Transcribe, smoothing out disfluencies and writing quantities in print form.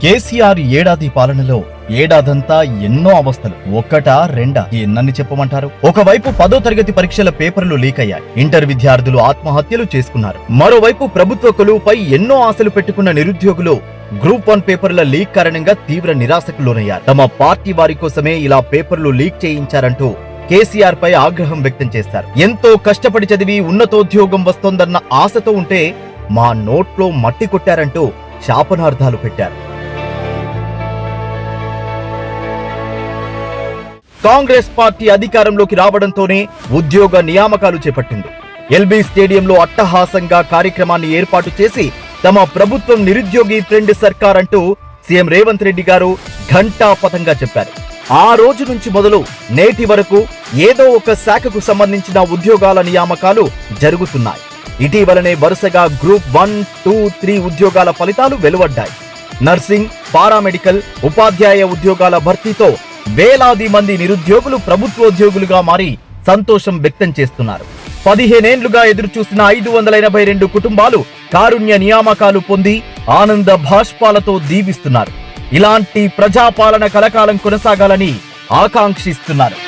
కేసీఆర్ ఏడాది పాలనలో ఏడాదంతా ఎన్నో అవస్థలు. ఒక్కటా రెండా ఎన్నని చెప్పమంటారు? ఒకవైపు 10వ తరగతి పరీక్షల పేపర్లు లీక్ అయ్యాయి. ఇంటర్ విద్యార్థులు ఆత్మహత్యలు చేసుకున్నారు. మరోవైపు ప్రభుత్వ కొలువుపై ఎన్నో ఆశలు పెట్టుకున్న నిరుద్యోగులు గ్రూప్ 1 పేపర్ల లీక్ కారణంగా తీవ్ర నిరాశకు లోనయ్యారు. తమ పార్టీ వారి కోసమే ఇలా పేపర్లు లీక్ చేయించారంటూ కేసీఆర్ పై ఆగ్రహం వ్యక్తం చేశారు. ఎంతో కష్టపడి చదివి ఉన్నతోద్యోగం వస్తోందన్న ఆశతో ఉంటే మా నోట్లో మట్టి కొట్టారంటూ శాపనార్థాలు పెట్టారు. కాంగ్రెస్ పార్టీ అధికారంలోకి రావడంతోనే ఉద్యోగ నియామకాలు చేపట్టింది. ఎల్బీ స్టేడియంలో అట్టహాసంగా కార్యక్రమాన్ని ఏర్పాటు చేసి తమ ప్రభుత్వం నిరుద్యోగి ఫ్రెండ్ సర్కార్ అంటూ సీఎం రేవంత్ రెడ్డి గారు ఘంటాపథంగా చెప్పారు. ఆ రోజు నుంచి మొదలు నేటి వరకు ఏదో ఒక శాఖకు సంబంధించిన ఉద్యోగాల నియామకాలు జరుగుతున్నాయి. ఇటీవలనే వరుసగా గ్రూప్ 1, 2, 3 ఉద్యోగాల ఫలితాలు వెలువడ్డాయి. నర్సింగ్, పారామెడికల్, ఉపాధ్యాయ ఉద్యోగాల భర్తీతో వేలాది మంది నిరుద్యోగులు ప్రభుత్వోద్యోగులుగా మారి సంతోషం వ్యక్తం చేస్తున్నారు. 15 ఏళ్లుగా ఎదురుచూసిన 582 కుటుంబాలు కారుణ్య నియామకాలు పొంది ఆనంద భాష్పాలతో దీవిస్తున్నారు. ఇలాంటి ప్రజాపాలన కలకాలం కొనసాగాలని ఆకాంక్షిస్తున్నారు.